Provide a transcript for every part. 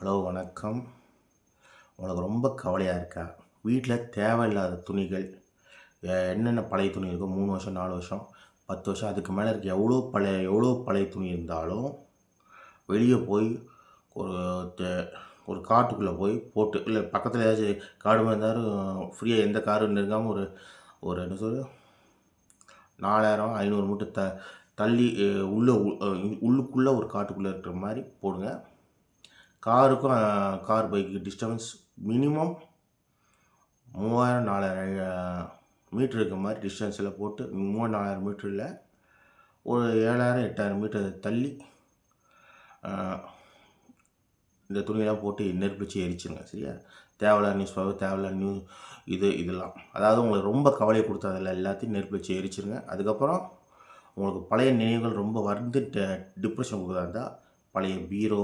Hello வணக்கம். உனக்கு ரொம்ப கவலையாக இருக்கா? வீட்டில் தேவையில்லாத துணிகள் என்னென்ன பழைய துணி இருக்கோ 3 வருஷம் 4 வருஷம் 10 வருஷம் அதுக்கு மேலே இருக்க எவ்வளோ பழைய துணி இருந்தாலும் வெளியே போய் ஒரு ஒரு காட்டுக்குள்ளே போய் போட்டு இல்லை பக்கத்தில் ஏதாச்சும் காடு மாதிரி இருந்தாலும் ஃப்ரீயாக எந்த காரும் நெருங்காமல் ஒரு ஒரு என்ன சொல் 4000 500 மூட்டை தள்ளி உள்ளுக்குள்ளே ஒரு காட்டுக்குள்ளே இருக்கிற மாதிரி போடுங்க. காருக்கும் car bike distance minimum 3000 4000 metre இருக்க மாதிரி டிஸ்டன்ஸில் போட்டு 3000 4000 மீட்டரில் ஒரு 7000 8000 மீட்டர் தள்ளி இந்த துணியெல்லாம் போட்டு நெருப்பிச்சு எரிச்சுங்க. சரியா? தேவையில்லாத நியூஸ் பேப்பர் தேவையில்லாத இதெல்லாம் அதாவது உங்களுக்கு ரொம்ப கவலையை கொடுத்ததில்ல எல்லாத்தையும் நெருப்பு வச்சு எரிச்சிருங்க. அதுக்கப்புறம் உங்களுக்கு பழைய நினைவுகள் ரொம்ப வந்து டிப்ரெஷன் கொடுக்குறதா இருந்தால் பழைய பீரோ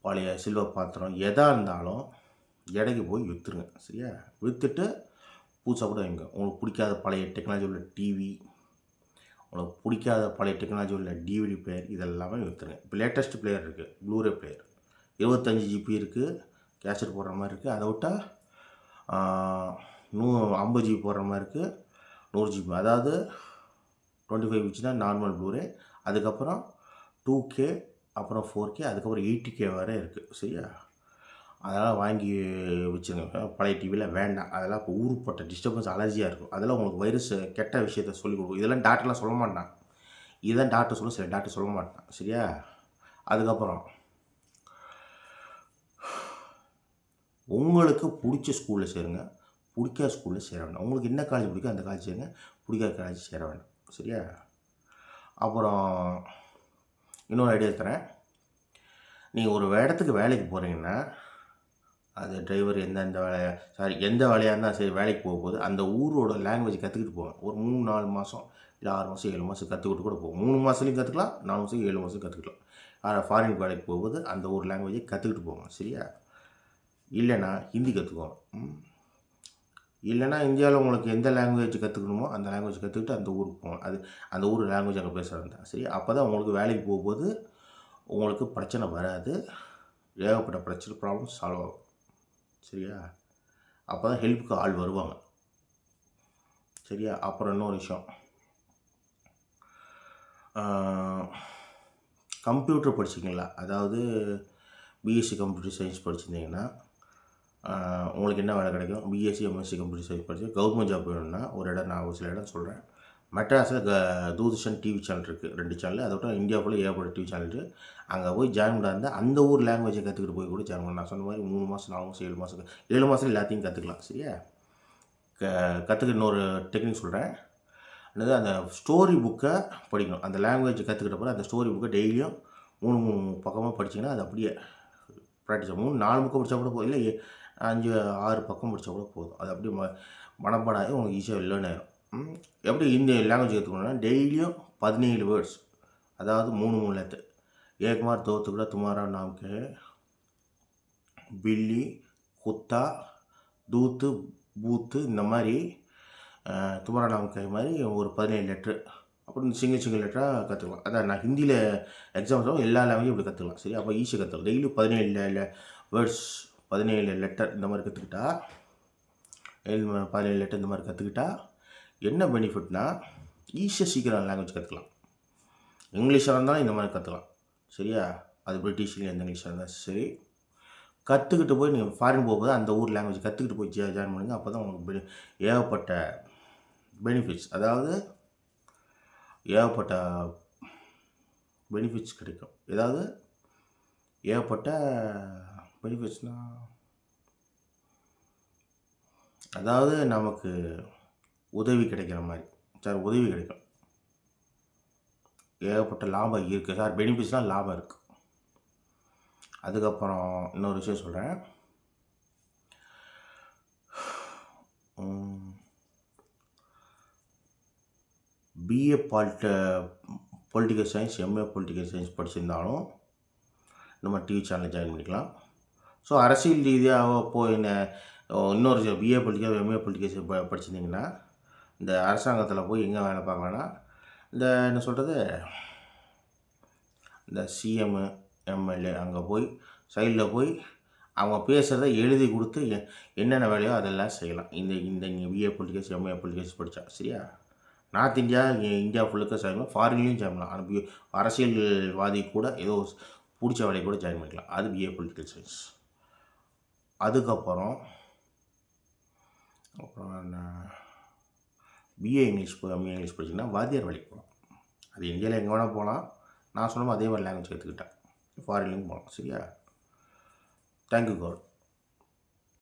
பழைய சில்வர் பாத்திரம் எதாக இருந்தாலும் எடைக்கு போய் விற்றுருங்க. சரியா? விற்றுட்டு புதுசாக கூட வைங்க. உங்களுக்கு பிடிக்காத பழைய டெக்னாலஜி உள்ள டிவி, உங்களுக்கு பிடிக்காத பழைய டெக்னாலஜி உள்ள டிவிடி பிளேயர் இதெல்லாமே விற்றுருங்க. இப்போ லேட்டஸ்ட் பிளேயர் இருக்குது, ப்ளூரே பிளேயர் 25 ஜிபி இருக்குது, கேசட் போடுற மாதிரி இருக்குது. அதை விட்டால் 50 ஜிபி போடுற மாதிரி இருக்குது, 100 ஜிபி அதாவது 25 இன்ச் தான் நார்மல் ப்ளூரே. அதுக்கப்புறம் 2K அப்புறம் 4K அதுக்கப்புறம் 80K வரை இருக்குது. சரியா? அதெல்லாம் வாங்கி வச்சுருங்க. பழைய டிவியில் வேண்டாம். அதெல்லாம் இப்போ ஊருப்பட்ட டிஸ்டர்பன்ஸ் அலர்ஜியாக இருக்கும். அதெல்லாம் உங்களுக்கு வைரஸ் கெட்ட விஷயத்த சொல்லிக் கொடுக்கும். இதெல்லாம் டாக்டர்லாம் சொல்ல மாட்டான். இதுதான் டாக்டர் சொல்ல சில டாக்டர் சொல்ல மாட்டான். சரியா? அதுக்கப்புறம் உங்களுக்கு பிடிச்ச ஸ்கூலில் சேருங்க, பிடிக்காத ஸ்கூலில் சேர வேண்டாம். உங்களுக்கு என்ன காலேஜ் பிடிக்கும் அந்த காலேஜ் சேருங்க, பிடிக்காத காலேஜ் சேர வேண்டாம். சரியா? அப்புறம் இன்னொரு ஐடியா தரேன். நீங்கள் ஒரு இடத்துக்கு வேலைக்கு போகிறீங்கன்னா அது டிரைவர் எந்த வேலையாக இருந்தால் சரி வேலைக்கு போகும்போது அந்த ஊரோட லாங்குவேஜ் கற்றுக்கிட்டு போவேன். ஒரு 3-4 மாதம் இல்லை 6 மாதம் 7 மாதம் கற்றுக்கிட்டு கூட போகும். 3 மாதத்துலையும் கற்றுக்கலாம், 4 மாதம் 7 மாதம் கற்றுக்கலாம். ஆனால் ஃபாரின் வேலைக்கு போகும்போது அந்த ஊர் லாங்குவேஜை கற்றுக்கிட்டு போங்க. சரியா? இல்லைன்னா ஹிந்தி கற்றுக்குவோம். இல்லைனா இந்தியாவில் உங்களுக்கு எந்த லாங்குவேஜ் கற்றுக்கணுமோ அந்த லாங்குவேஜ் கற்றுக்கிட்டு அந்த ஊருக்கு போகணும். அந்த ஊர் லாங்குவேஜ் அங்கே பேசுகிறது தான். சரி? அப்போ தான் உங்களுக்கு வேலைக்கு போகும்போது உங்களுக்கு பிரச்சனை வராது. ஏகப்பட்ட ப்ராப்ளம் சால்வ் ஆகும். சரியா? அப்போ தான் ஹெல்ப்புக்கு ஆள் வருவாங்க. சரியா? அப்புறம் இன்னொரு விஷயம், கம்ப்யூட்டர் படிச்சிங்களா? அதாவது பிஎஸ்சி கம்ப்யூட்டர் சயின்ஸ் படிச்சிருந்தீங்கன்னா உங்களுக்கு என்ன வேலை கிடைக்கும்? பிஎஸ்சி எம்எஸ்சி கம்ப்யூட்டர் சயின்ஸ் படித்து கவர்மெண்ட் ஜாப் வேணும்னா ஒரு இடம் நான் ஒரு சில இடம் சொல்கிறேன். மெட்ராஸில் தூர்தர்ஷன் டிவி சேனல் இருக்குது, 2 சேனல். அதை விட்டு இந்தியா ஃபுல்லாக ஏகப்பட்ட டிவி சேனல் இருக்குது. அங்கே போய் ஜாயின் பண்ணால் அந்த ஊர் லாங்குவேஜை கற்றுக்கிட்டு போய் கூட ஜாயின் பண்ணலாம். நான் சொன்ன மாதிரி 3 மாதம் 4 மாதம் 7 மாதம் 7 மாதம் எல்லாத்தையும் கற்றுக்கலாம். சரியா? கற்றுக்க இன்னொரு டெக்னிக் சொல்கிறேன். என்னது, அந்த ஸ்டோரி புக்கை படிக்கணும். அந்த லாங்குவேஜ் கற்றுக்கிட்ட பிறகு அந்த ஸ்டோரி புக்கை டெய்லியும் 3 பக்கமாக படிச்சிங்கன்னா அது அப்படியே ப்ராக்டிஸ் 3-4 புக்கை படித்தா கூட போதும், இல்லை 5-6 பக்கம் படித்தா கூட போதும். அது அப்படியே மனப்பாடம் ஆகி உங்களுக்கு ஈஸியாக லேர்ன் ஆகிடும். எப்படி இந்த லாங்குவேஜ் கற்றுக்கணும்னா டெய்லியும் 17 வேர்ட்ஸ், அதாவது 3 லெத்து. एक बार दो टुकड़ा तुम्हारा नाम क्या है, பில்லி, குத்தா, தூத்து, பூத்து, இந்த மாதிரி துமாரா நாம் கை மாதிரி ஒரு 17 லெட்ரு அப்புறம் சிங்கிள் லெட்டராக கற்றுக்கலாம். அதான் நான் ஹிந்தியில் எக்ஸாம்ஸும் எல்லா லாங்குவேஜும் இப்படி கற்றுக்கலாம். சரி? அப்போ ஈஸியாக கற்றுக்கலாம். டெய்லி 17 வேர்ட்ஸ் 17 லெட்டர் இந்த மாதிரி கற்றுக்கிட்டா 17 லெட்டர் இந்த மாதிரி கற்றுக்கிட்டா என்ன பெனிஃபிட்னா ஈஸியாக சீக்கிரம் லாங்குவேஜ் கற்றுக்கலாம். இங்கிலீஷாக இருந்தாலும் இந்த மாதிரி கற்றுக்கலாம். சரியா? அது பிரிட்டிஷ்லேயும் எந்த இங்கிலீஷாக இருந்தால் சரி கற்றுக்கிட்டு போய் நீங்கள் ஃபாரின் போகும்போது அந்த ஊர் லாங்குவேஜ் கற்றுக்கிட்டு போய் ஜாயின் பண்ணுங்கள். அப்போ தான் உங்களுக்கு ஏகப்பட்ட பெனிஃபிட்ஸ், அதாவது ஏகப்பட்ட பெனிஃபிட்ஸ் கிடைக்கும். ஏதாவது ஏகப்பட்ட பெனிஃபிட்ஸ்னால் அதாவது நமக்கு உதவி கிடைக்கிற மாதிரி சார், உதவி கிடைக்கும். ஏகப்பட்ட லாபம் இருக்குது சார், பெனிஃபிட்ஸ்லாம் லாபம் இருக்குது. அதுக்கப்புறம் இன்னொரு விஷயம் சொல்கிறேன். BA political science, MA political science படிச்சிருந்தாலும் நம்ம டிவி சேனலில் ஜாயின் பண்ணிக்கலாம். ஸோ அரசியல் ரீதியாக போய் இன்னொரு பிஏ பொலிட்டிக்கல் எம்ஏ பொலிட்டிக்கல் படிச்சிருந்தீங்கன்னா இந்த அரசாங்கத்தில் போய் எங்கே வேலை பார்க்கலான்னா இந்த என்ன சொல்கிறது, இந்த சிஎம்மு எம்எல்ஏ அங்கே போய் சைடில் போய் அவங்க பேசுகிறத எழுதி கொடுத்து என்னென்ன வேலையோ அதெல்லாம் செய்யலாம். இந்த இந்த நீங்கள் பிஏ பொலிட்டிக்கல்ஸ், எம்ஏ பொலிட்டிக்கல்ஸ் படித்தா சரியா? நார்த் இந்தியா இந்தியா ஃபுல்லுக்கு செய்யலாம், ஃபாரின்லேயும் செய்யலாம். ஆனால் அரசியல்வாதி கூட ஏதோ பிடிச்ச வேலையை கூட ஜாயின் பண்ணிக்கலாம். அது பிஏ பொலிட்டிக்கல் சயின்ஸ். அதுக்கப்புறம் என்ன, பிஏ இங்கிலீஷ் எம்ஏ இங்கிலீஷ் படிச்சிங்கன்னா வாத்தியார் வேலைக்கு போகலாம். அது இந்தியாவில் எங்கே வேணால் போகலாம். நான் சொன்னோம் அதே மாதிரி லாங்குவேஜ் எடுத்துக்கிட்டேன். ஃபாரின்லேயும் போகலாம். சரியா? Thank you God.